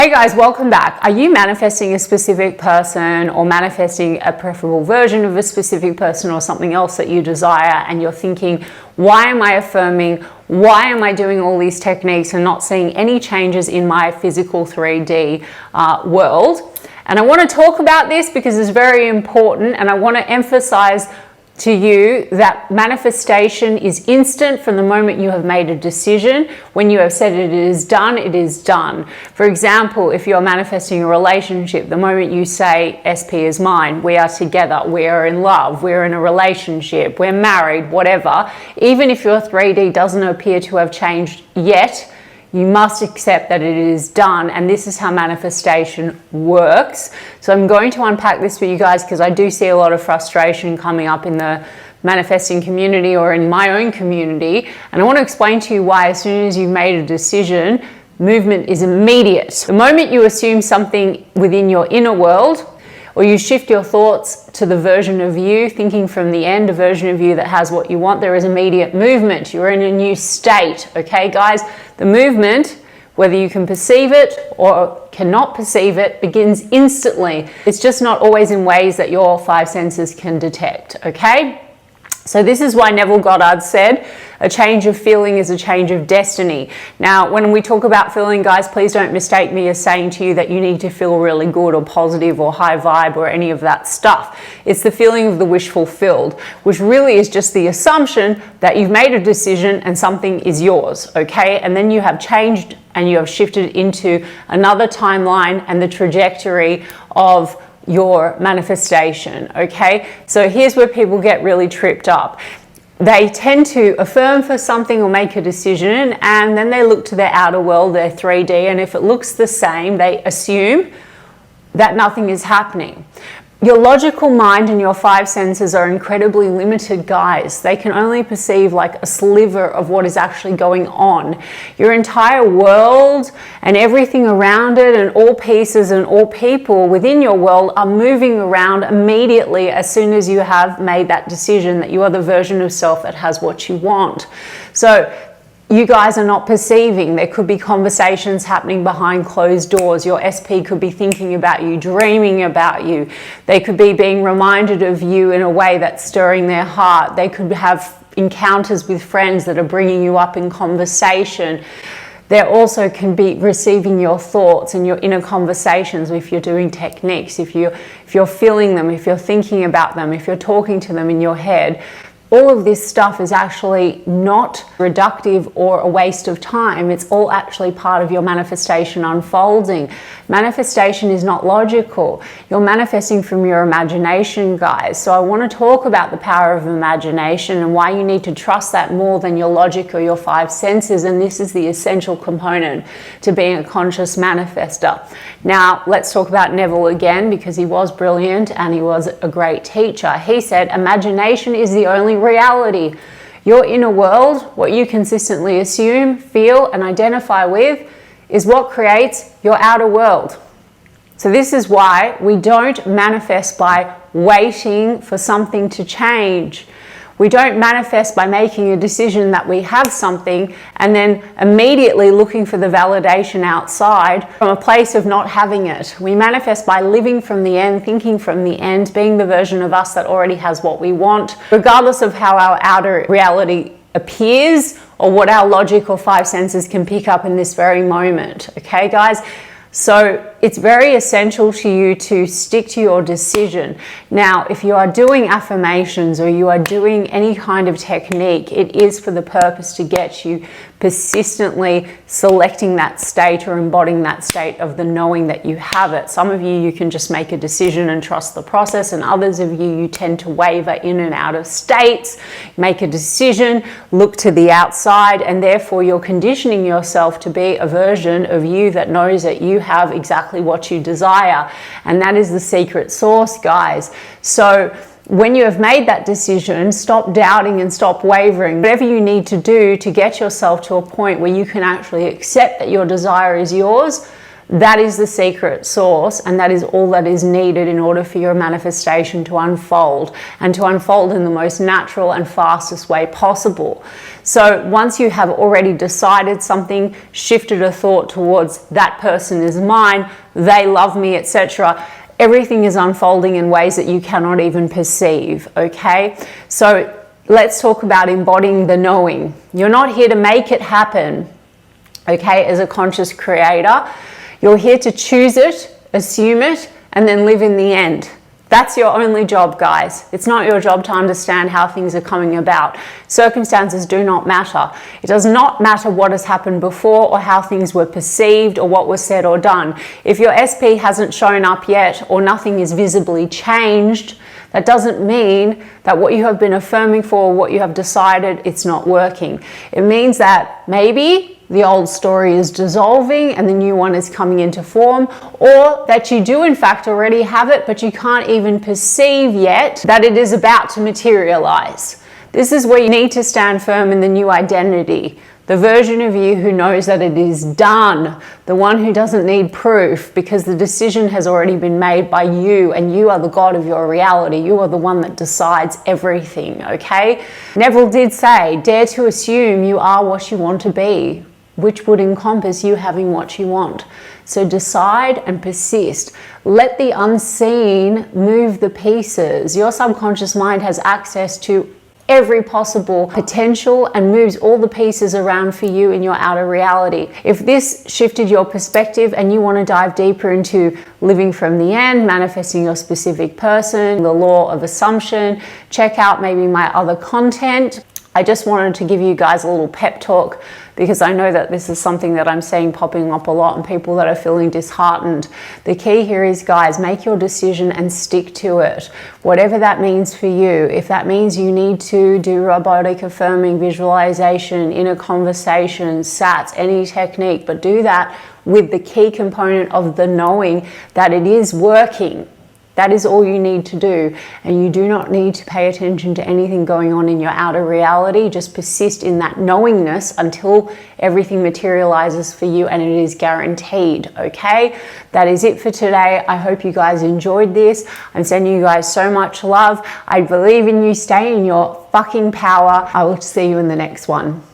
Hey guys, welcome back. Are you manifesting a specific person or manifesting a preferable version of a specific person or something else that you desire, and you're thinking, why am I affirming? Why am I doing all these techniques and not seeing any changes in my physical 3D world? And I want to talk about this because it's very important, and I want to emphasize to you that manifestation is instant from the moment you have made a decision. When you have said it is done, it is done. For example, if you're manifesting a relationship, the moment you say SP is mine, we are together, we are in love, we're in a relationship, we're married, whatever, even if your 3D doesn't appear to have changed yet, you must accept that it is done, and this is how manifestation works. So I'm going to unpack this for you guys because I do see a lot of frustration coming up in the manifesting community or in my own community, and I want to explain to you why as soon as you've made a decision, movement is immediate. The moment you assume something within your inner world, or you shift your thoughts to the version of you, thinking from the end, a version of you that has what you want, there is immediate movement. You're in a new state, okay, guys? The movement, whether you can perceive it or cannot perceive it, begins instantly. It's just not always in ways that your five senses can detect, okay? So this is why Neville Goddard said, a change of feeling is a change of destiny. Now, when we talk about feeling, guys, please don't mistake me as saying to you that you need to feel really good or positive or high vibe or any of that stuff. It's the feeling of the wish fulfilled, which really is just the assumption that you've made a decision and something is yours, okay? And then you have changed and you have shifted into another timeline and the trajectory of your manifestation, okay? So here's where people get really tripped up. They tend to affirm for something or make a decision, and then they look to their outer world, their 3D, and if it looks the same, they assume that nothing is happening. Your logical mind and your five senses are incredibly limited, guys. They can only perceive like a sliver of what is actually going on. Your entire world and everything around it and all pieces and all people within your world are moving around immediately as soon as you have made that decision that you are the version of self that has what you want. So you guys are not perceiving. There could be conversations happening behind closed doors. Your SP could be thinking about you, dreaming about you. They could be being reminded of you in a way that's stirring their heart. They could have encounters with friends that are bringing you up in conversation. They also can be receiving your thoughts and your inner conversations if you're doing techniques, if you're feeling them, if you're thinking about them, if you're talking to them in your head. All of this stuff is actually not reductive or a waste of time. It's all actually part of your manifestation unfolding. Manifestation is not logical. You're manifesting from your imagination, guys. So I want to talk about the power of imagination and why you need to trust that more than your logic or your five senses. And this is the essential component to being a conscious manifester. Now, let's talk about Neville again, because he was brilliant and he was a great teacher. He said, imagination is the only reality. Your inner world, what you consistently assume, feel, and identify with, is what creates your outer world. So this is why we don't manifest by waiting for something to change. We don't manifest by making a decision that we have something and then immediately looking for the validation outside from a place of not having it. We manifest by living from the end, thinking from the end, being the version of us that already has what we want, regardless of how our outer reality appears or what our logic or five senses can pick up in this very moment. Okay, guys? So it's very essential to you to stick to your decision. Now, if you are doing affirmations or you are doing any kind of technique, it is for the purpose to get you persistently selecting that state or embodying that state of the knowing that you have it. Some of you can just make a decision and trust the process, and others of you tend to waver in and out of states, make a decision, look to the outside, and therefore you're conditioning yourself to be a version of you that knows that you have exactly what you desire. And that is the secret sauce, guys. So when you have made that decision, stop doubting and stop wavering. Whatever you need to do to get yourself to a point where you can actually accept that your desire is yours, That is the secret sauce, and that is all that is needed in order for your manifestation to unfold, and to unfold in the most natural and fastest way possible. So once you have already decided something, shifted a thought towards that person is mine, they love me, etc., everything is unfolding in ways that you cannot even perceive, okay? So let's talk about embodying the knowing. You're not here to make it happen, okay, as a conscious creator. You're here to choose it, assume it, and then live in the end. That's your only job, guys. It's not your job to understand how things are coming about. Circumstances do not matter. It does not matter what has happened before or how things were perceived or what was said or done. If your SP hasn't shown up yet or nothing is visibly changed, that doesn't mean that what you have been affirming for, what you have decided, it's not working. It means that maybe the old story is dissolving and the new one is coming into form, or that you do in fact already have it, but you can't even perceive yet that it is about to materialize. This is where you need to stand firm in the new identity, the version of you who knows that it is done, the one who doesn't need proof because the decision has already been made by you, and you are the God of your reality. You are the one that decides everything, okay? Neville did say, dare to assume you are what you want to be, which would encompass you having what you want. So decide and persist. Let the unseen move the pieces. Your subconscious mind has access to every possible potential and moves all the pieces around for you in your outer reality. If this shifted your perspective and you want to dive deeper into living from the end, manifesting your specific person, the law of assumption, check out maybe my other content. I just wanted to give you guys a little pep talk because I know that this is something that I'm seeing popping up a lot and people that are feeling disheartened. The key here is, guys, make your decision and stick to it. Whatever that means for you. If that means you need to do robotic affirming, visualization, inner conversation, SATs, any technique, but do that with the key component of the knowing that it is working. That is all you need to do, and you do not need to pay attention to anything going on in your outer reality. Just persist in that knowingness until everything materializes for you and it is guaranteed, okay? That is it for today. I hope you guys enjoyed this. I'm sending you guys so much love. I believe in you. Stay in your fucking power. I will see you in the next one.